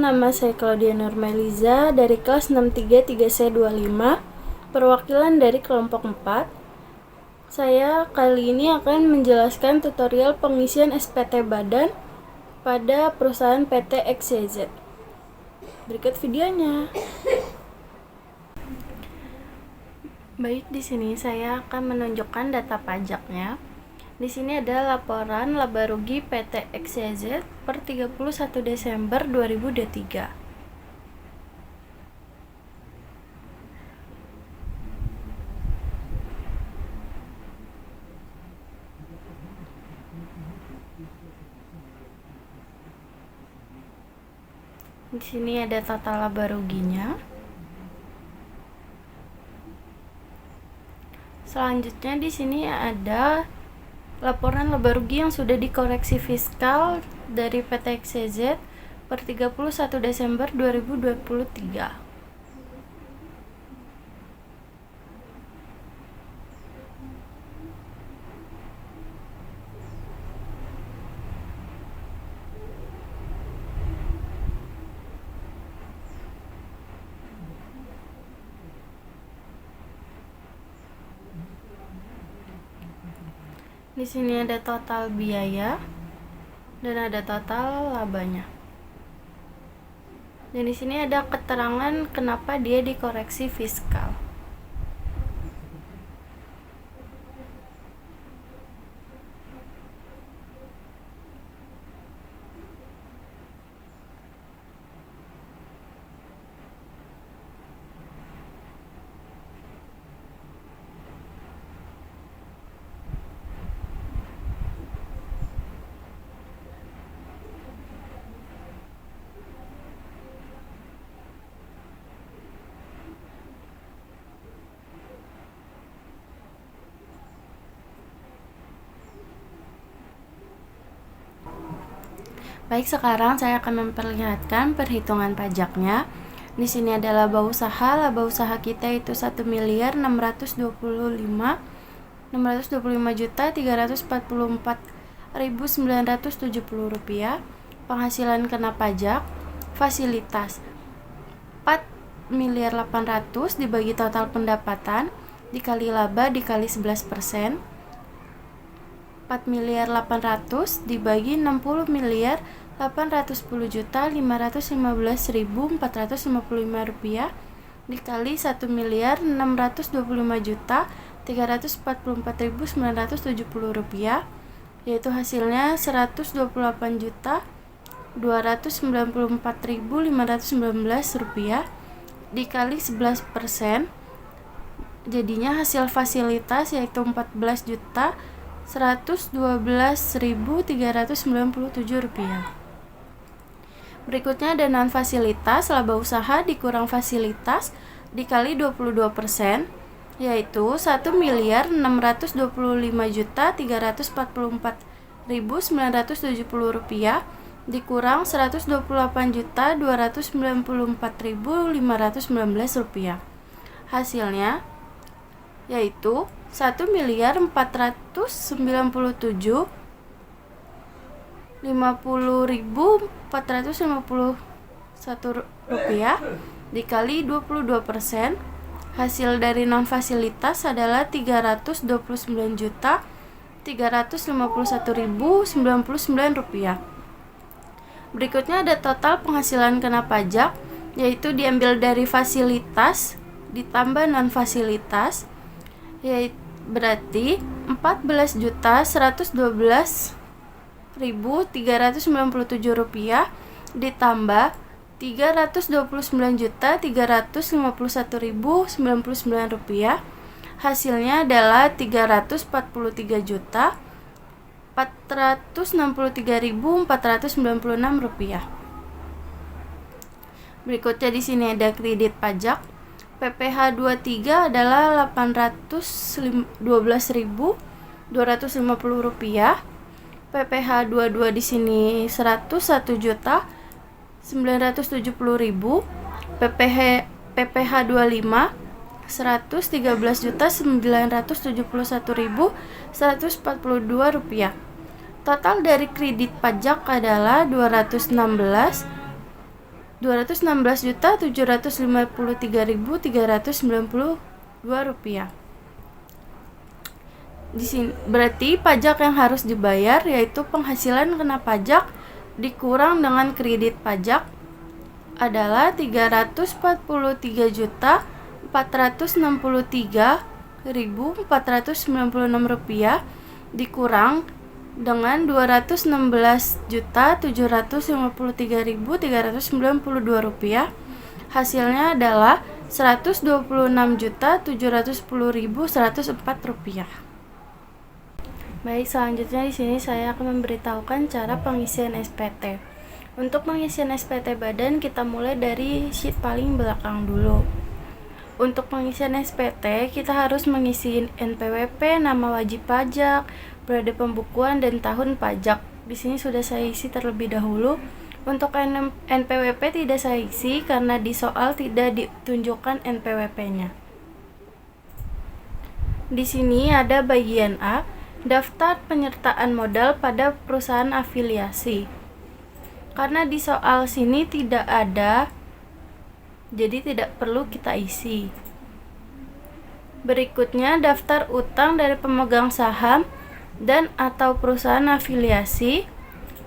nama saya Claudia Nurmeliza dari kelas 633C25, perwakilan dari kelompok 4. Saya kali ini akan menjelaskan tutorial pengisian SPT badan pada perusahaan PT XYZ. Berikut videonya. Baik, di sini saya akan menunjukkan data pajaknya. Di sini ada laporan laba rugi PT XYZ per 31 Desember 2023. Di sini ada total laba ruginya. Selanjutnya di sini ada laporan laba rugi yang sudah dikoreksi fiskal dari PT XYZ per 31 Desember 2023. Di sini ada total biaya dan ada total labanya. Dan di sini ada keterangan kenapa dia dikoreksi fiskal. Baik, sekarang saya akan memperlihatkan perhitungan pajaknya. Di sini ada laba usaha. Laba usaha kita itu 1.625.344.970 rupiah. Penghasilan kena pajak fasilitas 4.800.000 dibagi total pendapatan dikali laba dikali 11%. 4.800.000 dibagi 60.810.515.455 rupiah dikali 1.625.344.970 rupiah, yaitu hasilnya 128.294.519 rupiah dikali 11%, jadinya hasil fasilitas yaitu 14.112.397 rupiah. Berikutnya ada non fasilitas, laba usaha dikurang fasilitas dikali 22%, yaitu 1.625.344.970 rupiah dikurang 128.294.519 rupiah. Hasilnya yaitu 1.450.451 rupiah dikali 22%. Hasil dari non fasilitas adalah 329.351.099 rupiah. Berikutnya ada total penghasilan kena pajak, yaitu diambil dari fasilitas ditambah non fasilitas, yaitu berarti 14.112.397 rupiah ditambah 329.351.099 rupiah. Hasilnya adalah 343.463.496 rupiah. Berikutnya di sini ada kredit pajak. PPh 23 adalah 812.250 rupiah. PPh 22 di sini 101.970.000. PPh 25 113.971.142 rupiah. Total dari kredit pajak adalah 216 Rp216.753.392. Di sini berarti pajak yang harus dibayar yaitu penghasilan kena pajak dikurang dengan kredit pajak adalah Rp344.463.496 dikurang dengan Rp216.753.392. Hasilnya adalah Rp126.710.104. Baik, selanjutnya di sini saya akan memberitahukan cara pengisian SPT. Untuk pengisian SPT badan, kita mulai dari sheet paling belakang dulu. Untuk pengisian SPT, kita harus mengisi NPWP, nama wajib pajak, periode pembukuan, dan tahun pajak. Di sini sudah saya isi terlebih dahulu. Untuk NPWP tidak saya isi karena di soal tidak ditunjukkan NPWP-nya. Di sini ada bagian A, daftar penyertaan modal pada perusahaan afiliasi. Karena di soal sini tidak ada, jadi tidak perlu kita isi. Berikutnya daftar utang dari pemegang saham dan atau perusahaan afiliasi.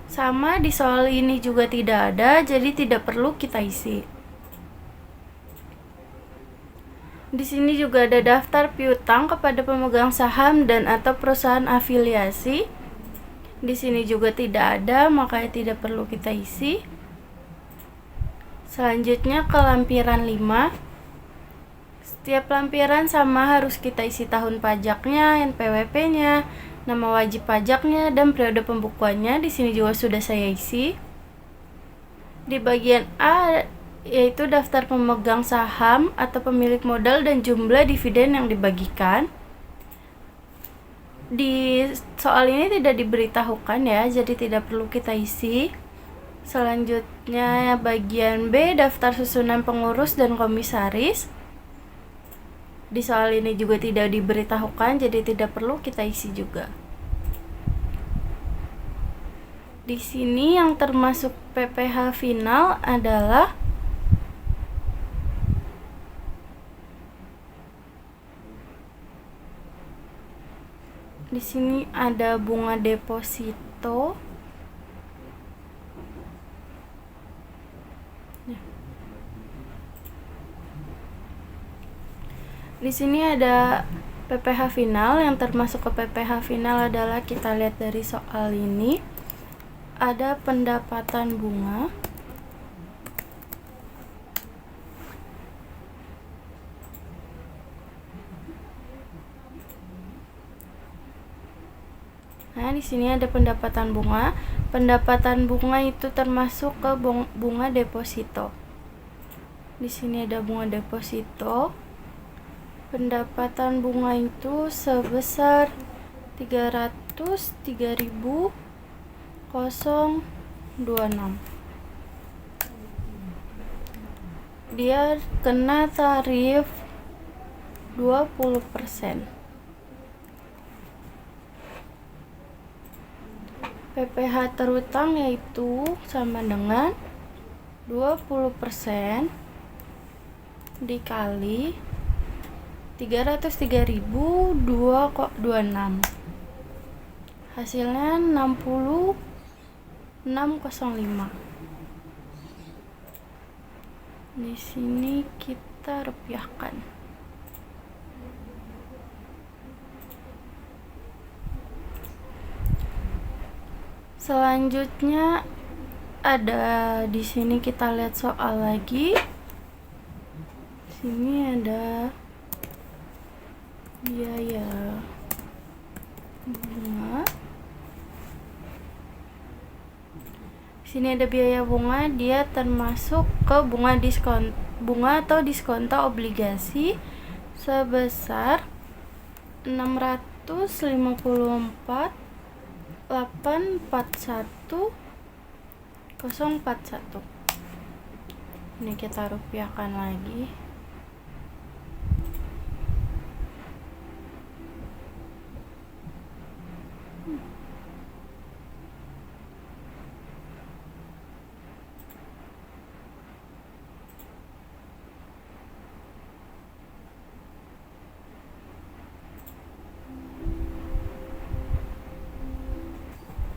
Sama, di soal ini juga tidak ada, jadi tidak perlu kita isi. Di sini juga ada daftar piutang kepada pemegang saham dan atau perusahaan afiliasi. Di sini juga tidak ada, makanya tidak perlu kita isi. Selanjutnya ke lampiran 5. Setiap lampiran sama harus kita isi tahun pajaknya, NPWP-nya, nama wajib pajaknya, dan periode pembukuannya. Di sini juga sudah saya isi. Di bagian A yaitu daftar pemegang saham atau pemilik modal dan jumlah dividen yang dibagikan. Di soal ini tidak diberitahukan ya, jadi tidak perlu kita isi. Selanjutnya bagian B, daftar susunan pengurus dan komisaris. Di soal ini juga tidak diberitahukan, jadi tidak perlu kita isi juga. Di sini yang termasuk PPh final adalah di sini ada bunga deposito. Di sini ada PPh final. Yang termasuk ke PPh final adalah, kita lihat dari soal ini, ada pendapatan bunga, nah di sini ada pendapatan bunga. Pendapatan bunga itu termasuk ke bunga deposito. Di sini ada bunga deposito. Pendapatan bunga itu sebesar 303.026. Dia kena tarif 20%. PPh terutang yaitu sama dengan 20% dikali 303.002,26. Hasilnya 66,05. Di sini kita rupiahkan. Selanjutnya ada di sini, kita lihat soal lagi. Di sini ada biaya bunga. Di sini ada biaya bunga, dia termasuk ke bunga atau diskonto obligasi sebesar 654.841.041. Ini kita rupiahkan lagi.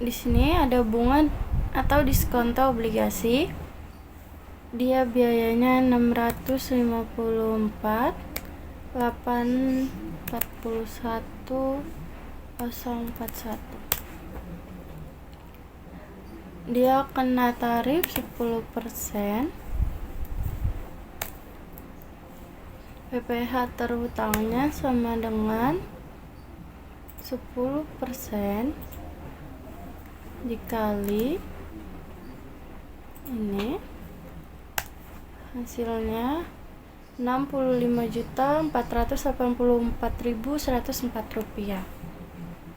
Di sini ada bunga atau diskonto obligasi. Dia biayanya 654 841 041. Dia kena tarif 10%. PPh terhutangnya sama dengan 10% dikali ini, hasilnya 65.484.104 rupiah.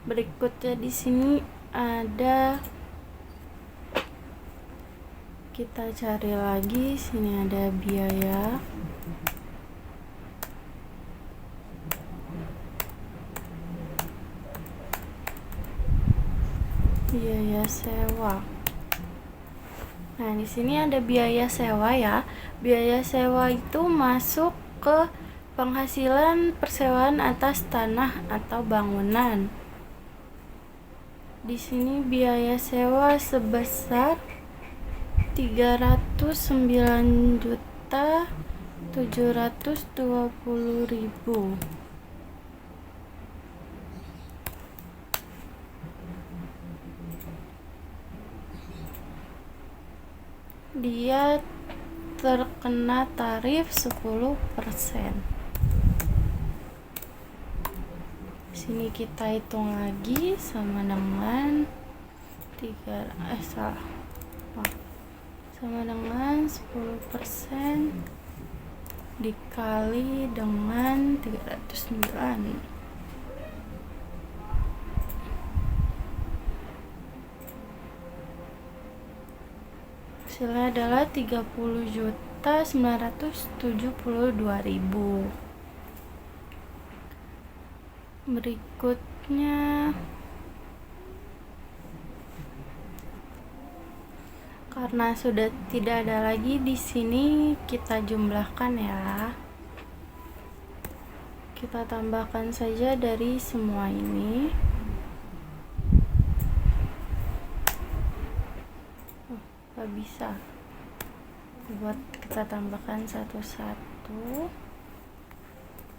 Berikutnya di sini ada, kita cari lagi, sini ada biaya. Biaya sewa. Nah, di sini ada biaya sewa ya. Biaya sewa itu masuk ke penghasilan persewaan atas tanah atau bangunan. Di sini biaya sewa sebesar 309.720.000. Dia terkena tarif 10%. Sini kita hitung lagi sama dengan sama dengan 10% dikali dengan 309. Hasilnya adalah 30.972.000. Berikutnya, karena sudah tidak ada lagi di sini, kita jumlahkan ya. Kita tambahkan saja dari semua ini. Gak bisa. Buat kita tambahkan satu-satu.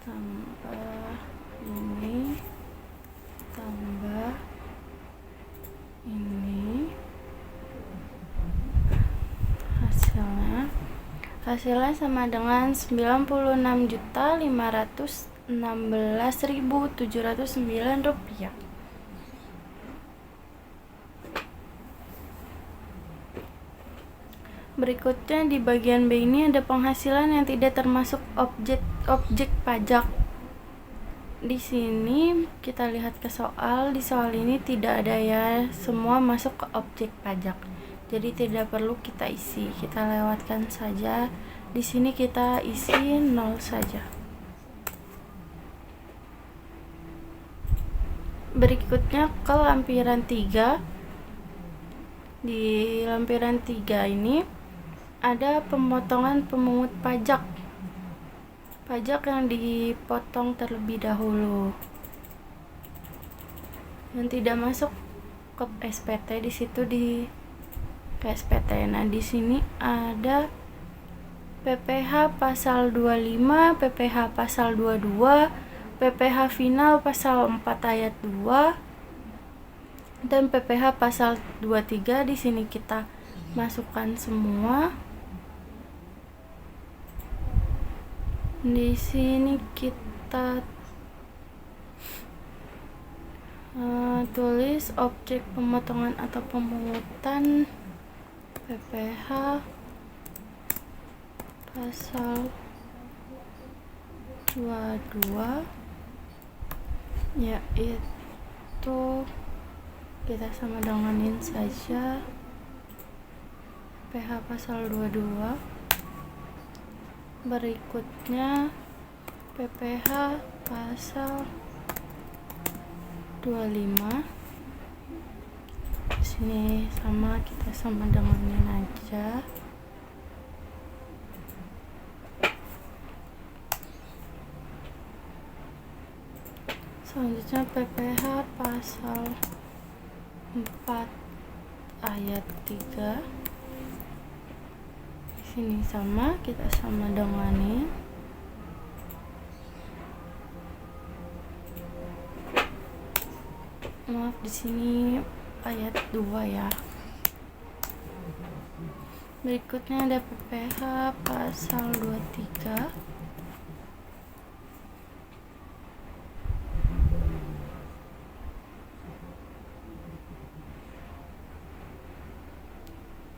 Tambah ini, tambah ini. Hasilnya sama dengan 96.516.709 rupiah. Berikutnya di bagian B ini ada penghasilan yang tidak termasuk objek pajak. Di sini kita lihat ke soal. Di soal ini tidak ada ya, semua masuk ke objek pajak. Jadi tidak perlu kita isi, kita lewatkan saja. Di sini kita isi 0 saja. Berikutnya ke lampiran 3. Di lampiran 3 ini ada pemotongan pemungut pajak. Pajak yang dipotong terlebih dahulu. Yang tidak masuk ke SPT di situ di SPT. Nah, di sini ada PPh pasal 25, PPh pasal 22, PPh final pasal 4 ayat 2 dan PPh pasal 23. Di sini kita masukkan semua. Di sini kita tulis objek pemotongan atau pemungutan PPh pasal 22, yaitu kita sama denganin saja PPh pasal 22. Berikutnya PPh pasal 25. Di sini sama, kita sama denganin aja. Selanjutnya PPh pasal 4 ayat 3. Di sini sama, kita sama denganin. Maaf, di sini ayat 2 ya. Berikutnya ada PPH pasal 23.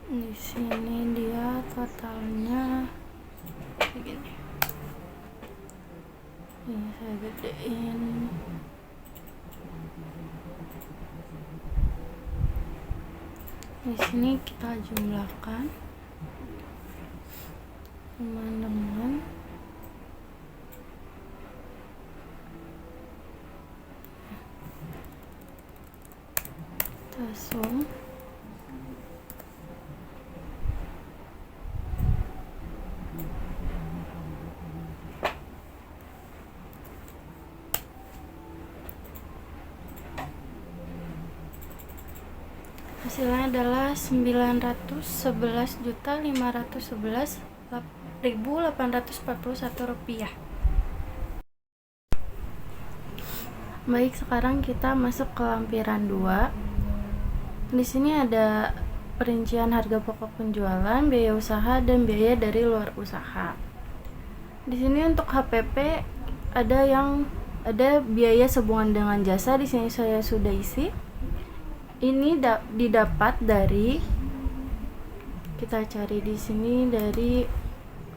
Di sini dia totalnya begini. Ini saya gedein. Di sini kita jumlahkan teman-teman. Kita sum. Hasilnya adalah 911.511.841 rupiah. Baik, sekarang kita masuk ke lampiran 2. Di sini ada perincian harga pokok penjualan, biaya usaha, dan biaya dari luar usaha. Di sini untuk HPP ada biaya sehubungan dengan jasa. Di sini saya sudah isi. Ini didapat dari, kita cari di sini dari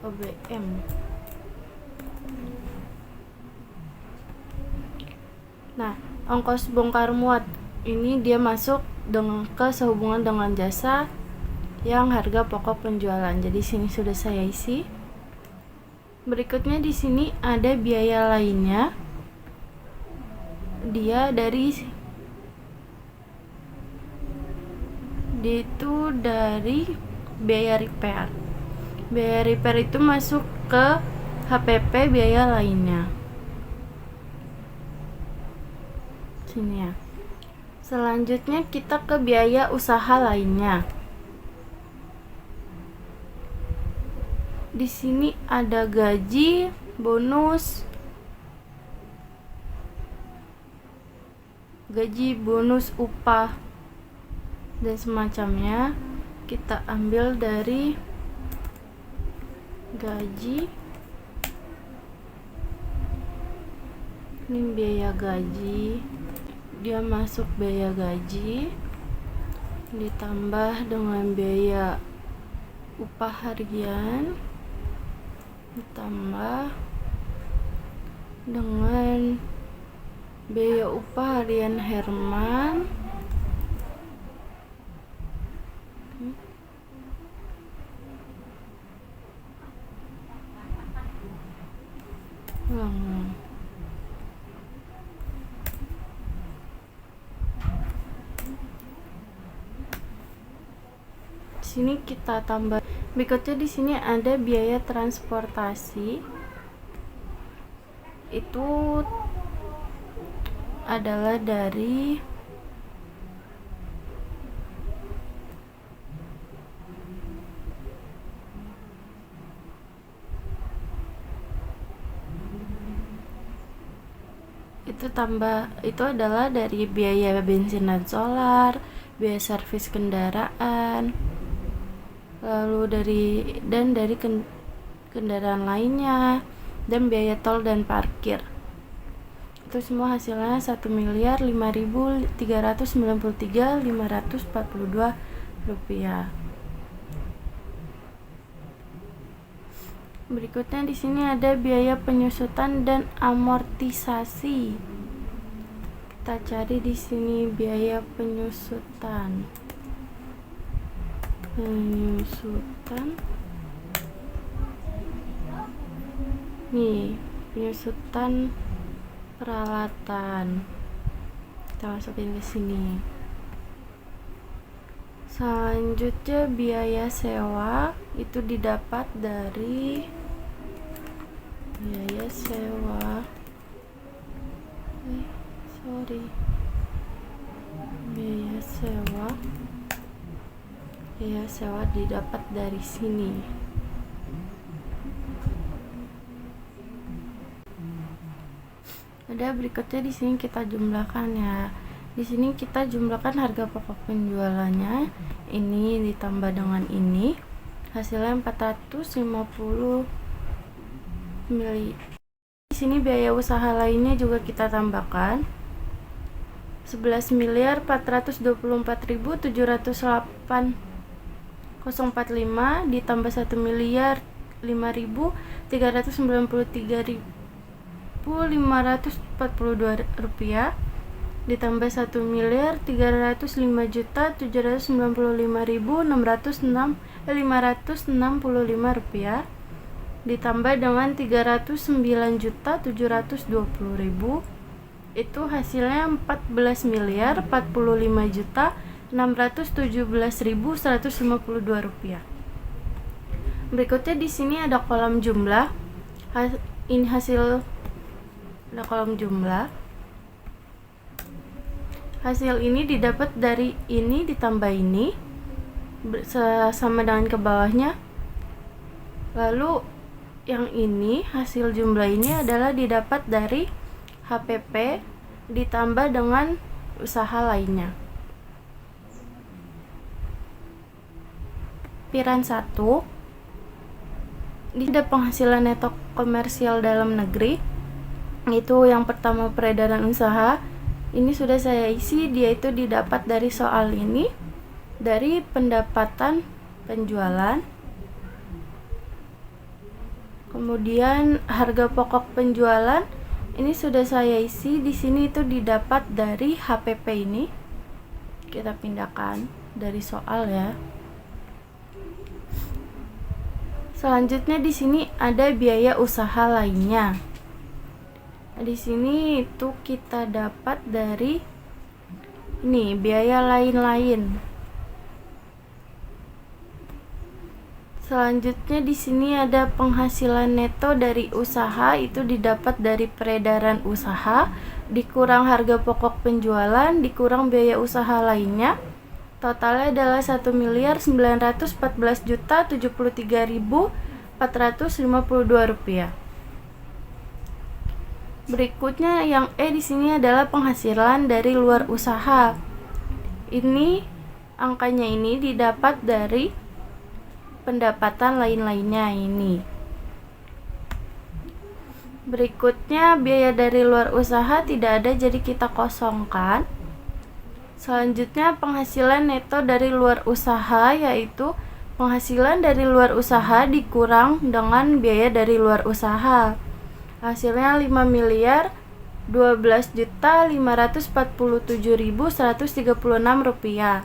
OBM. Nah, ongkos bongkar muat ini dia masuk ke sehubungan dengan jasa yang harga pokok penjualan. Jadi sini sudah saya isi. Berikutnya di sini ada biaya lainnya. Dia dari biaya repair. Biaya repair itu masuk ke HPP biaya lainnya. Sini ya. Selanjutnya kita ke biaya usaha lainnya. Di sini ada gaji, bonus, upah, dan semacamnya. Kita ambil dari gaji. Ini biaya gaji, dia masuk biaya gaji ditambah dengan biaya upah harian ditambah dengan biaya upah harian Herman sini kita tambah. Berikutnya di sini ada biaya transportasi. Itu adalah dari itu adalah dari biaya bensin dan solar, biaya servis kendaraan, lalu dari kendaraan lainnya, dan biaya tol dan parkir. Itu semua hasilnya 1.5.393.542 rupiah. Berikutnya di sini ada biaya penyusutan dan amortisasi. Kita cari di sini biaya penyusutan. Nih, penyusutan peralatan. Kita masukin ke sini. Selanjutnya biaya sewa itu didapat dari biaya sewa biaya sewa biaya sewa didapat dari sini. Ada berikutnya di sini kita jumlahkan ya. Di sini kita jumlahkan harga pokok penjualannya. Ini ditambah dengan ini. Hasilnya 450 mili. Di sini biaya usaha lainnya juga kita tambahkan. 11.424.708,045 ditambah 1.593.542 rupiah ditambah 1.395.795.565 rupiah ditambah dengan 309.720.000, itu hasilnya 14.045.617.152 rupiah. Berikutnya di sini ada kolom jumlah. Ini hasil, ada kolom jumlah. Hasil ini didapat dari ini ditambah ini sama dengan ke bawahnya. Lalu yang ini, hasil jumlah ini adalah didapat dari HPP ditambah dengan usaha lainnya. Lampiran 1, ini ada penghasilan neto komersial dalam negeri. Itu yang pertama peredaran usaha. Ini sudah saya isi, dia itu didapat dari soal ini, dari pendapatan penjualan. Kemudian harga pokok penjualan ini sudah saya isi, di sini itu didapat dari HPP ini. Kita pindahkan dari soal ya. Selanjutnya di sini ada biaya usaha lainnya. Di sini itu kita dapat dari ini biaya lain-lain. Selanjutnya di sini ada penghasilan neto dari usaha, itu didapat dari peredaran usaha dikurang harga pokok penjualan dikurang biaya usaha lainnya. Totalnya adalah 1.914.073.452 rupiah. Berikutnya yang di sini adalah penghasilan dari luar usaha. Ini angkanya ini didapat dari pendapatan lain-lainnya ini. Berikutnya biaya dari luar usaha tidak ada, jadi kita kosongkan. Selanjutnya penghasilan neto dari luar usaha, yaitu penghasilan dari luar usaha dikurang dengan biaya dari luar usaha. Hasilnya 5.212.547.136 rupiah.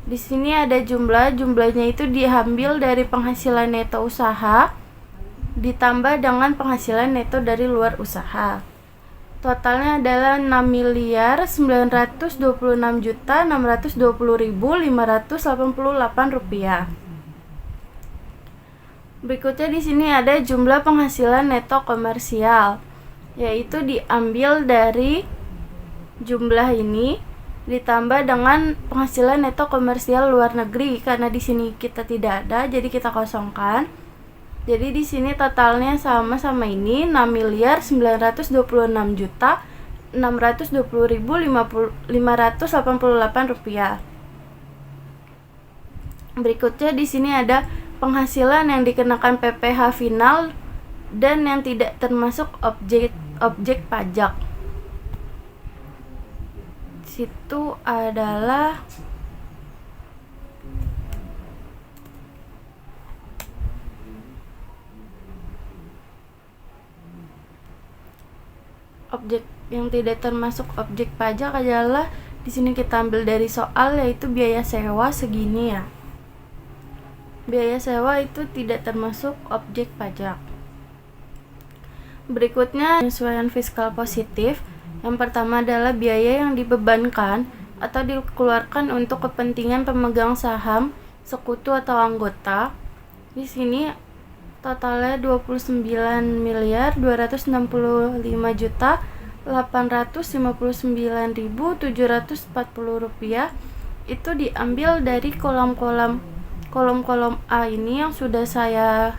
Di sini ada jumlahnya itu diambil dari penghasilan neto usaha ditambah dengan penghasilan neto dari luar usaha. Totalnya adalah 6.926.620.588 rupiah. Berikutnya di sini ada jumlah penghasilan neto komersial, yaitu diambil dari jumlah ini ditambah dengan penghasilan neto komersial luar negeri. Karena di sini kita tidak ada, jadi kita kosongkan. Jadi di sini totalnya sama ini 6.926.620.588 rupiah. Berikutnya di sini ada penghasilan yang dikenakan PPh final dan yang tidak termasuk objek pajak. Situ adalah objek yang tidak termasuk objek pajak adalah di sini kita ambil dari soal, yaitu biaya sewa segini ya. Biaya sewa itu tidak termasuk objek pajak. Berikutnya penyesuaian fiskal positif. Yang pertama adalah biaya yang dibebankan atau dikeluarkan untuk kepentingan pemegang saham, sekutu atau anggota. Di sini totalnya 29.265.859.740 rupiah itu diambil dari kolom-kolom A ini yang sudah saya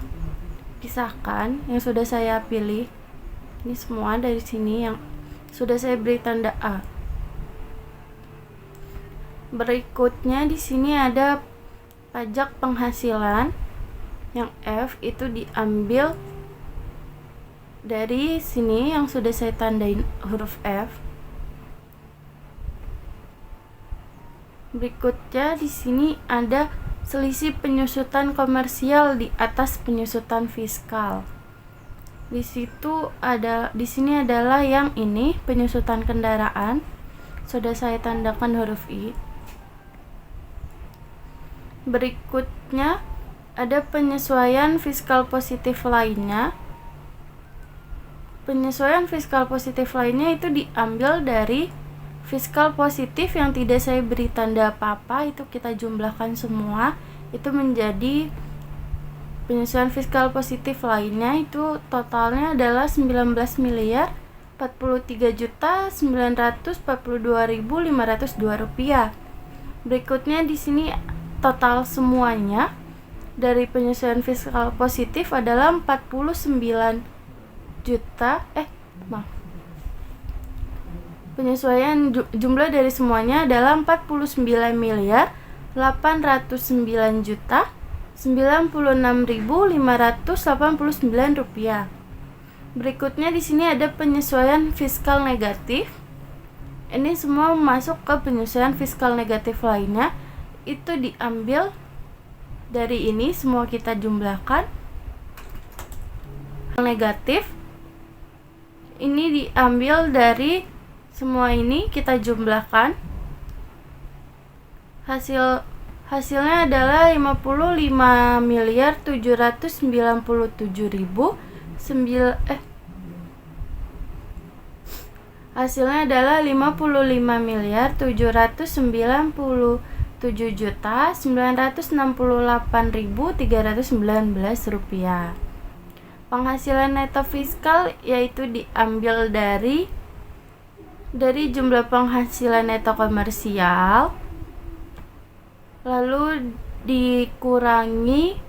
pisahkan, yang sudah saya pilih. Ini semua dari sini yang sudah saya beri tanda A. Berikutnya di sini ada pajak penghasilan yang F, itu diambil dari sini yang sudah saya tandain huruf F. Berikutnya di sini ada selisih penyusutan komersial di atas penyusutan fiskal. Di sini adalah yang ini, penyusutan kendaraan. Sudah saya tandakan huruf I. Berikutnya ada penyesuaian fiskal positif lainnya. Penyesuaian fiskal positif lainnya itu diambil dari fiskal positif yang tidak saya beri tanda apa-apa, itu kita jumlahkan semua, itu menjadi penyesuaian fiskal positif lainnya, itu totalnya adalah 19.43.942.502 rupiah. Berikutnya di sini total semuanya dari penyesuaian fiskal positif adalah 49 juta penyesuaian jumlah dari semuanya adalah 49.809.96.589 rupiah. Berikutnya di sini ada penyesuaian fiskal negatif. Ini semua masuk ke penyesuaian fiskal negatif lainnya, itu diambil dari ini, semua kita jumlahkan. Negatif ini diambil dari semua ini, kita jumlahkan. Hasilnya adalah 55.797.000 hasilnya adalah 55.797.968.319 rupiah. Penghasilan neto fiskal yaitu diambil dari jumlah penghasilan neto komersial, lalu dikurangi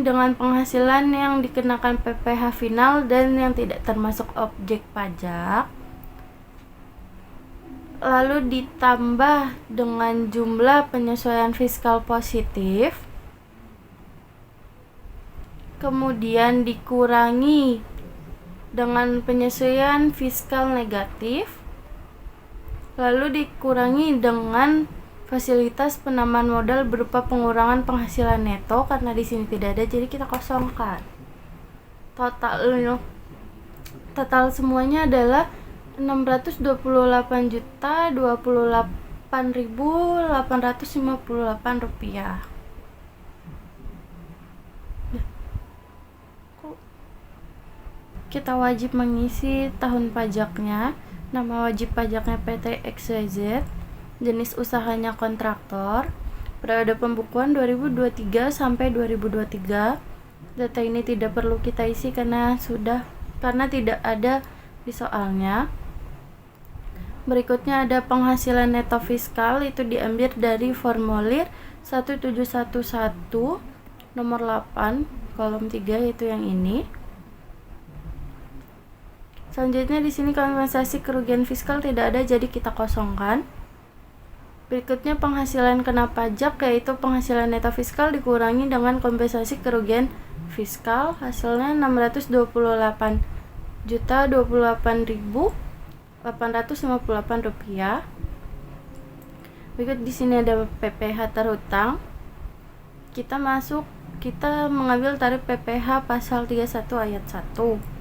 dengan penghasilan yang dikenakan PPh final dan yang tidak termasuk objek pajak, lalu ditambah dengan jumlah penyesuaian fiskal positif, kemudian dikurangi dengan penyesuaian fiskal negatif, lalu dikurangi dengan fasilitas penambahan modal berupa pengurangan penghasilan neto, karena di sini tidak ada jadi kita kosongkan. Total semuanya adalah 628.028.858 rupiah. Kita wajib mengisi tahun pajaknya, nama wajib pajaknya PT XYZ, jenis usahanya kontraktor, periode pembukuan 2023 sampai 2023. Data ini tidak perlu kita isi karena tidak ada di soalnya. Berikutnya ada penghasilan neto fiskal, itu diambil dari formulir 1711 nomor 8 kolom 3, itu yang ini. Selanjutnya di sini kompensasi kerugian fiskal tidak ada jadi kita kosongkan. Berikutnya penghasilan kena pajak, yaitu penghasilan neto fiskal dikurangi dengan kompensasi kerugian fiskal, hasilnya 628.028.858 rupiah. Berikut di sini ada PPh terhutang. Kita mengambil tarif PPh pasal 31 ayat 1.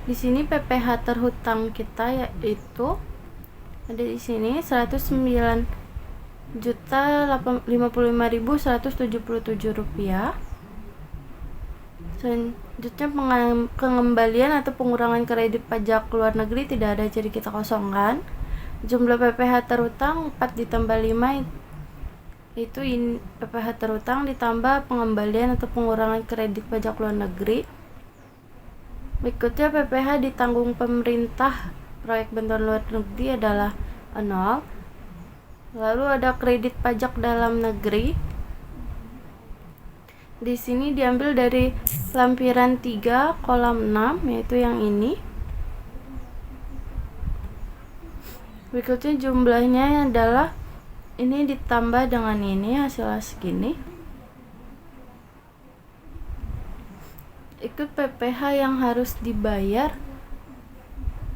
Di sini PPh terhutang kita yaitu ada di sini 109.055.177 rupiah. Selanjutnya pengembalian atau pengurangan kredit pajak luar negeri tidak ada jadi kita kosongkan. Jumlah PPh terhutang 4 ditambah 5 itu PPh terhutang ditambah pengembalian atau pengurangan kredit pajak luar negeri. Berikutnya PPh ditanggung pemerintah proyek bantuan luar negeri adalah 0. Lalu ada kredit pajak dalam negeri. Di sini diambil dari lampiran 3 kolom 6, yaitu yang ini. Berikutnya jumlahnya adalah ini ditambah dengan ini, hasilnya segini. Ikut PPh yang harus dibayar.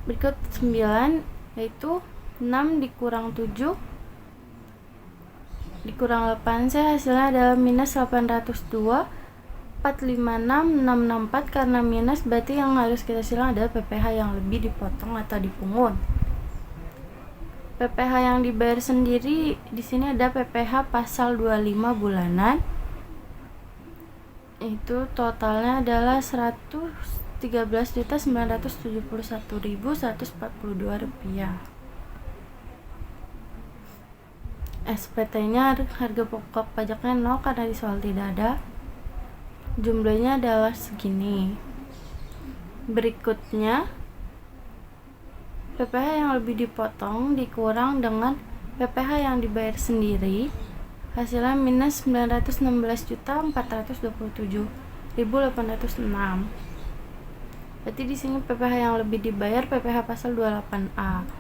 Berikut 9, yaitu 6 dikurang 7 dikurang 8C, hasilnya adalah minus 802. 456, 664, karena minus berarti yang harus kita silang adalah PPh yang lebih dipotong atau dipungut. PPh yang dibayar sendiri di sini ada PPh pasal 25 bulanan. Itu totalnya adalah 113.971.142 rupiah. SPT-nya harga pokok pajaknya 0 karena di soal tidak ada. Jumlahnya adalah segini. Berikutnya PPh yang lebih dipotong dikurang dengan PPh yang dibayar sendiri, hasilnya minus 916.427.806. Berarti di sini PPh yang lebih dibayar PPh pasal 28A.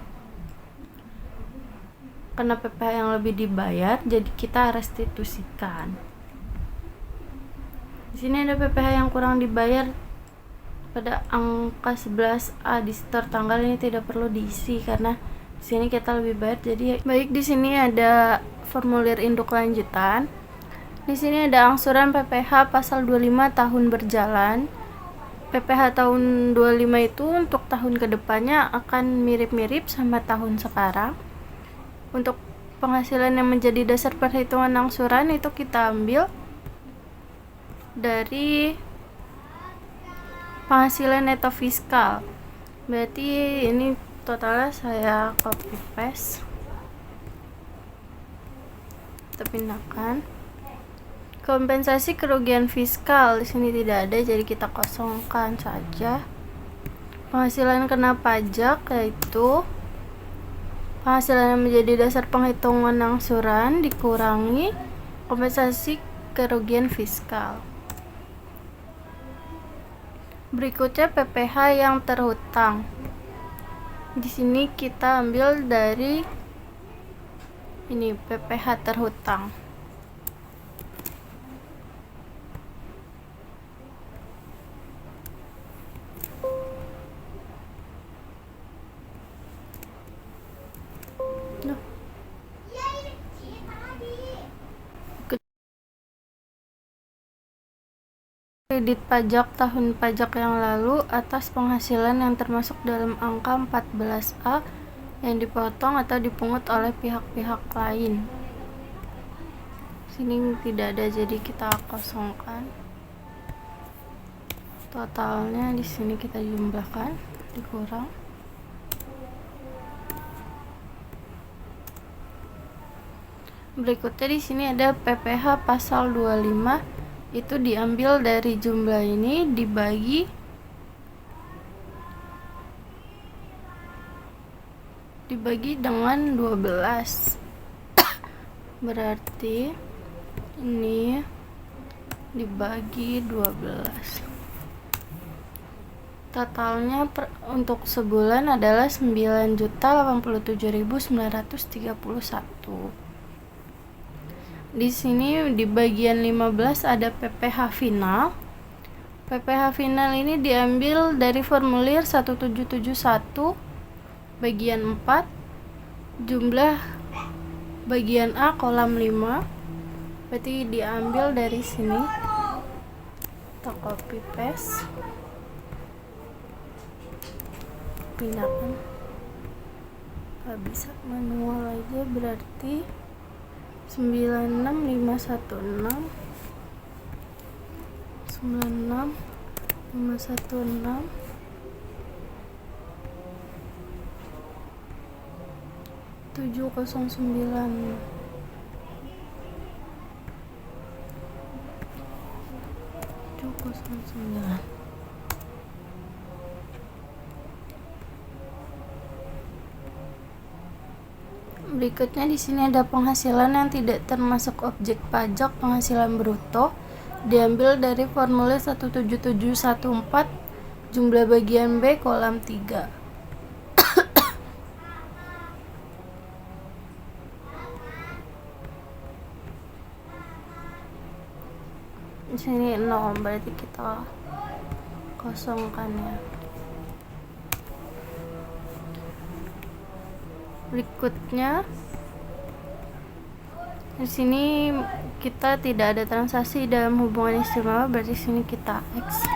Karena PPh yang lebih dibayar, jadi kita restitusikan. Di sini ada PPh yang kurang dibayar pada angka 11A di setor tanggal, ini tidak perlu diisi karena di sini kita lebih bayar. Jadi baik, di sini ada formulir induk lanjutan. Di sini ada angsuran PPh pasal 25 tahun berjalan. PPh tahun 25 itu untuk tahun kedepannya akan mirip-mirip sama tahun sekarang. Untuk penghasilan yang menjadi dasar perhitungan angsuran itu kita ambil dari penghasilan neto fiskal. Berarti ini totalnya saya copy paste, kita pindahkan. Kompensasi kerugian fiskal di sini tidak ada, jadi kita kosongkan saja. Penghasilan kena pajak yaitu penghasilan yang menjadi dasar penghitungan angsuran dikurangi kompensasi kerugian fiskal. Berikutnya PPh yang terhutang. Di sini kita ambil dari ini PPh terhutang. Kredit pajak tahun pajak yang lalu atas penghasilan yang termasuk dalam angka 14A yang dipotong atau dipungut oleh pihak-pihak lain. Sini tidak ada, jadi kita kosongkan. Totalnya di sini kita jumlahkan, dikurang. Berikutnya di sini ada PPh pasal 25, itu diambil dari jumlah ini dibagi dengan 12. Berarti ini dibagi 12. Totalnya untuk sebulan adalah 9.087.931. Di sini di bagian 15 ada PPh final. PPh final ini diambil dari formulir 1771 bagian 4, jumlah bagian A kolom 5. Berarti diambil dari sini. Kita copy paste, pindahkan. Gak bisa manual aja, berarti 96516 709 709. Berikutnya di sini ada penghasilan yang tidak termasuk objek pajak penghasilan bruto, diambil dari formulir 17714 jumlah bagian B kolam 3. Di sini 0, berarti kita kosongkan ya. Berikutnya di sini kita tidak ada transaksi dalam hubungan istimewa, berarti sini kita X.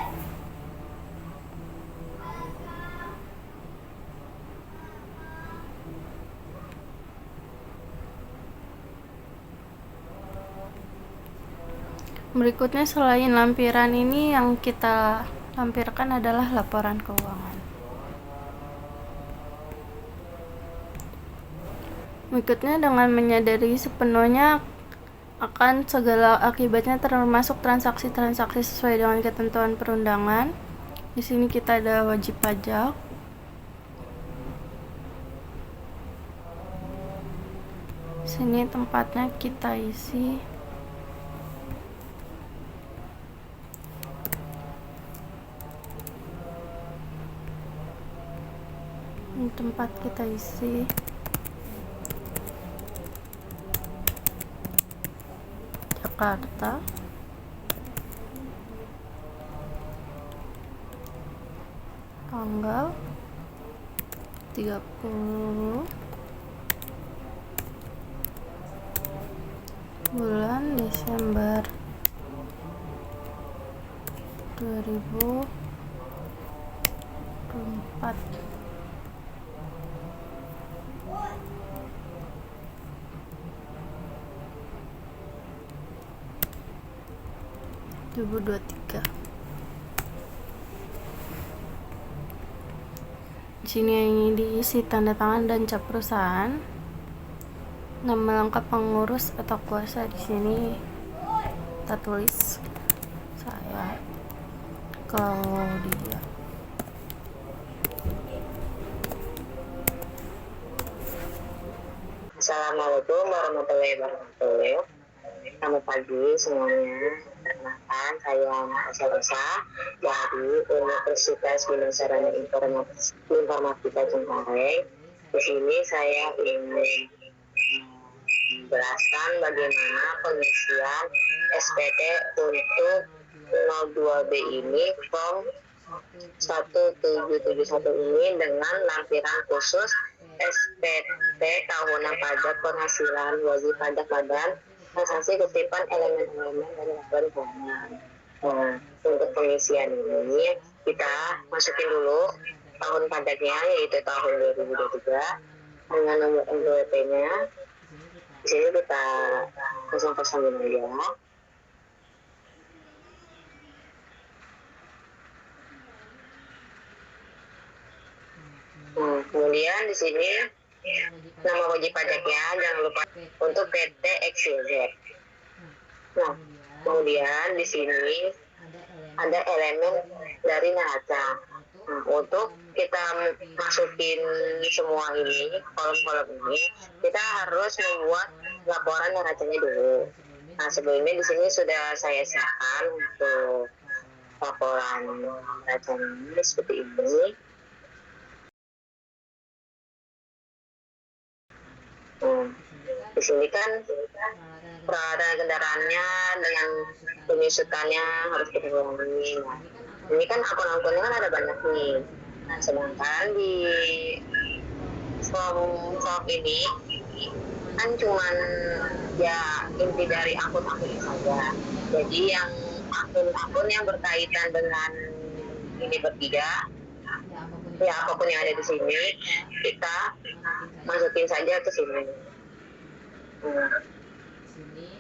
Berikutnya selain lampiran ini, yang kita lampirkan adalah laporan keuangan. Berikutnya, dengan menyadari sepenuhnya akan segala akibatnya termasuk transaksi-transaksi sesuai dengan ketentuan perundangan. Di sini kita ada wajib pajak. Sini tempatnya kita isi. Ini tempat kita isi. Jakarta. Tanggal 30 bulan Desember 2024. Di sini yang diisi tanda tangan dan cap perusahaan, nama lengkap pengurus atau kuasa. Di sini kita tulis saya Claudia. Assalamualaikum warahmatullahi wabarakatuh. Selamat pagi semuanya. Perkenalkan, saya Natasha Rosa dari Universitas Bina Sarana Informatika Cengkareng. Di sini saya ingin menjelaskan bagaimana pengisian SPT untuk 02B ini form 1771 ini dengan lampiran khusus SPT tahunan pajak penghasilan wajib pajak badan transaksi kutipan elemen-elemen dari laporan keuangan. Nah, untuk pengisian ini kita masukin dulu tahun pajaknya, yaitu tahun 2023 dengan nomor NPWP-nya. Di sini kita kosong-kosongin aja. Kemudian di sini nama wajib pajaknya jangan lupa untuk PT XYZ. Nah, kemudian di sini ada elemen dari neraca. Nah, untuk kita masukin semua ini, kolom-kolom ini, kita harus membuat laporan neracanya dulu. Nah, sebelumnya di sini sudah saya siapkan untuk laporan neracanya ini seperti ini. Di sini kan peralatan kendaraannya dengan penyusutannya harus kita kurangi. Nah, ini kan akun-akunnya kan ada banyak nih. Nah, sedangkan di form ini kan cuman ya inti dari akun-akunnya saja. Jadi yang akun-akun yang berkaitan dengan ini bertiga, ya apapun yang ada di sini kita masukin saja ke sini.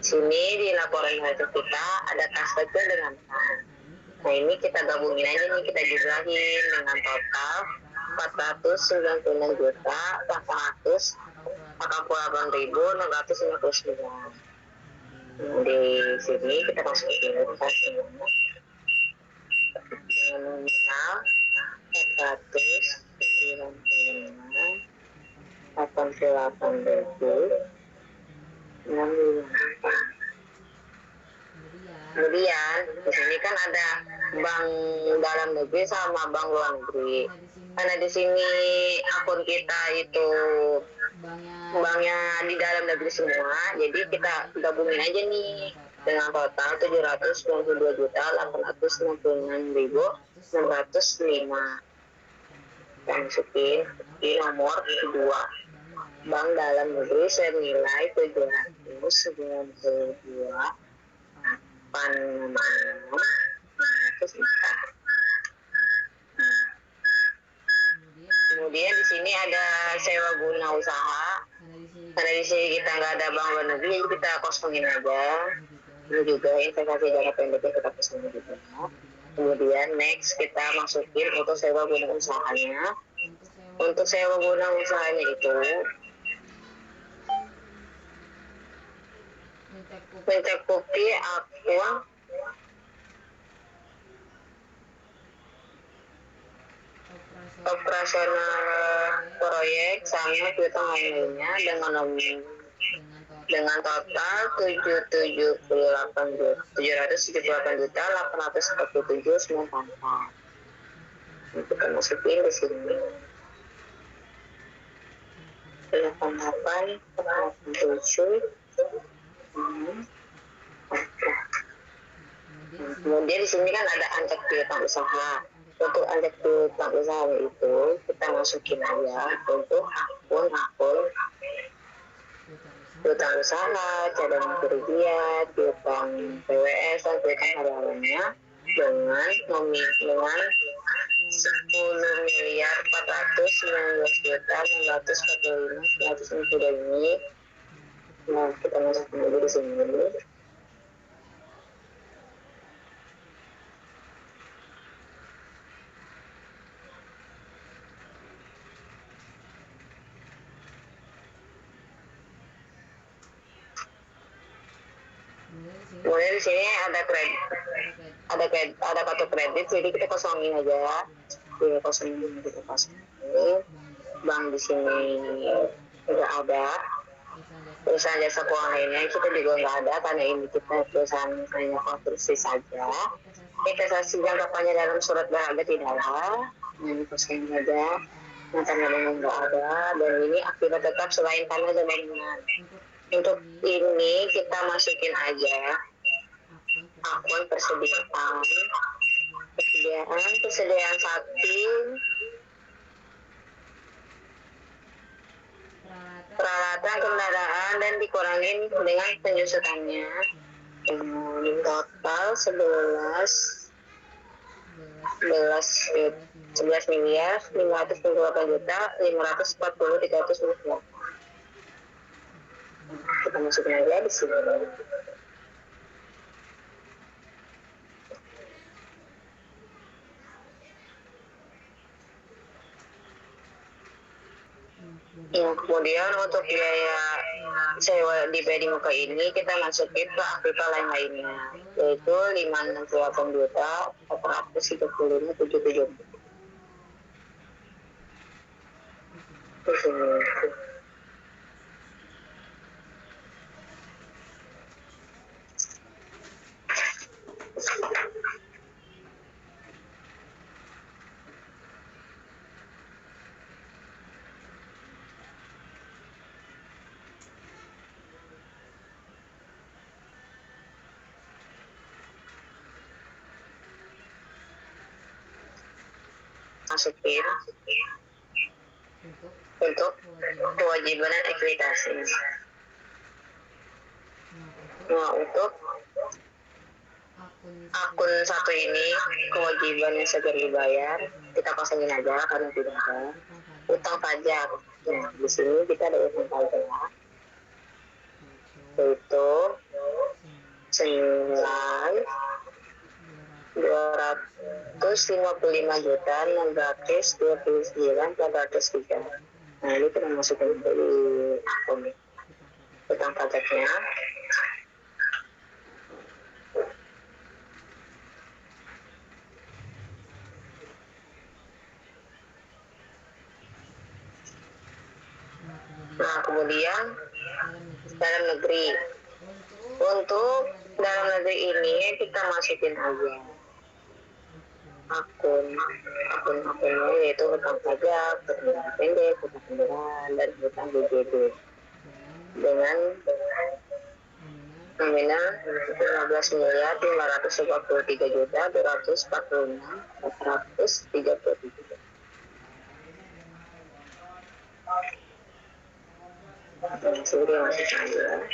Sini di laporan wajib kita ada tas kecil dengan tas. Nah, ini kita gabungin aja nih, kita jumlahin dengan total 409.888.659. Di sini kita masukin tasnya dengan nominal 495 88.658. Kemudian di sini kan ada bank dalam negeri sama bank luar negeri. Karena di sini akun kita itu banknya di dalam negeri semua, jadi kita gabungin aja nih dengan total 792.866.605. Dan masukin di nomor kedua, bank dalam negeri senilai 792.866.600. Kemudian di sini ada sewa guna usaha. Karena di sini kita nggak ada bank luar negeri, jadi kita kosongin aja. Ini juga investasi jangka pendeknya kita kosongin juga. Kemudian next kita masukin untuk sewa guna usahanya. Untuk sewa guna usahanya itu mencakupi akun operasional proyek sama piutang lainnya dengan total 778.847.944. Ini kita masukin di sini 88 87. Kemudian di sini kan ada antek piutang usaha. Untuk antek piutang usaha itu kita masukin aja untuk akun piutang usaha, cadangan kerugian, piutang PWS dan piutang karyawannya dengan 10.419.945.942 ini. Nah, kita masukin dulu di sini. Kemudian di sini ada kartu kredit, jadi kita kosongin aja. Kita kosongin. Bank di sini udah ada. Perusahaan jasa keuangan lainnya kita juga nggak ada karena ini kita perusahaan hanya konstruksi saja. Investasi jangka panjang dalam surat berharga tidak ada. Ini kosongin aja. Tanah bangunan nggak ada. Dan ini akibat tetap selain tanah dan bangunan. Untuk ini kita masukin aja akun persediaan sakti, peralatan kendaraan dan dikurangin dengan penyusutannya. Total 11.528.540.350. Kita masukin aja di sini. Ya, kemudian untuk biaya sewa di PD Muka ini kita masukin ke aktiva lainnya, yaitu 568.435.770. Di sini. Masukin untuk kewajiban dan ekuitasi. Nah, untuk akun satu ini kewajibannya segera dibayar, kita pasangin aja karena tidak ada. Utang pajak. Nah, di sini kita ada utang pajak, yaitu senilai 255.629.403. Nah, ini kita masukin dari akun utang pajaknya. Nah, kemudian dalam negeri. Untuk dalam negeri ini kita masukin aja akun-akunnya, yaitu hutang pajak, hutang pendek, hutang kendaraan, dan hutang BJB dengan nominal 15.543.246.433. Sudah masuk aja.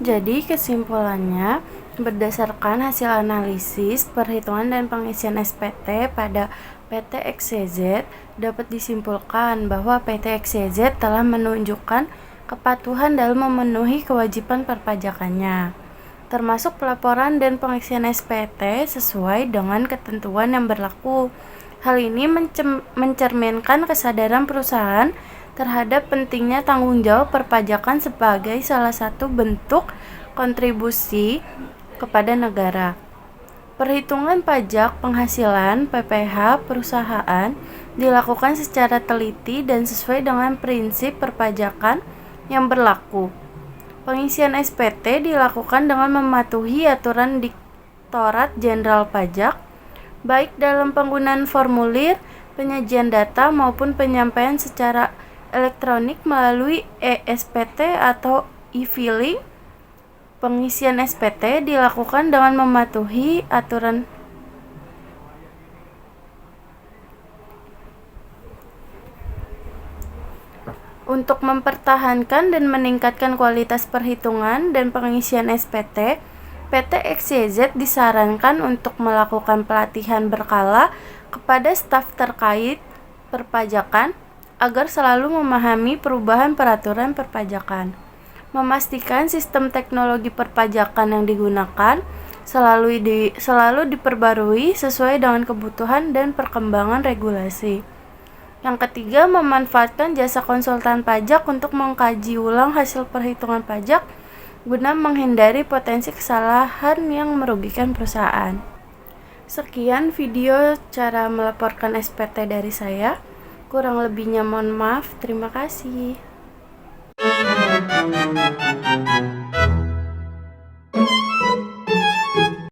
Jadi kesimpulannya, berdasarkan hasil analisis, perhitungan dan pengisian SPT pada PT XYZ dapat disimpulkan bahwa PT XYZ telah menunjukkan kepatuhan dalam memenuhi kewajiban perpajakannya, termasuk pelaporan dan pengisian SPT sesuai dengan ketentuan yang berlaku. Hal ini mencerminkan kesadaran perusahaan terhadap pentingnya tanggung jawab perpajakan sebagai salah satu bentuk kontribusi kepada negara. Perhitungan pajak penghasilan (PPh) perusahaan dilakukan secara teliti dan sesuai dengan prinsip perpajakan yang berlaku. Pengisian SPT dilakukan dengan mematuhi aturan Direktorat Jenderal Pajak, baik dalam penggunaan formulir, penyajian data maupun penyampaian secara elektronik melalui e-SPT atau e-filing. Pengisian SPT dilakukan dengan mematuhi aturan untuk mempertahankan dan meningkatkan kualitas perhitungan dan pengisian SPT. PT XYZ disarankan untuk melakukan pelatihan berkala kepada staf terkait perpajakan agar selalu memahami perubahan peraturan perpajakan, memastikan sistem teknologi perpajakan yang digunakan selalu diperbarui sesuai dengan kebutuhan dan perkembangan regulasi. Yang ketiga, memanfaatkan jasa konsultan pajak untuk mengkaji ulang hasil perhitungan pajak guna menghindari potensi kesalahan yang merugikan perusahaan. Sekian video cara melaporkan SPT dari saya. Kurang lebihnya mohon maaf. Terima kasih.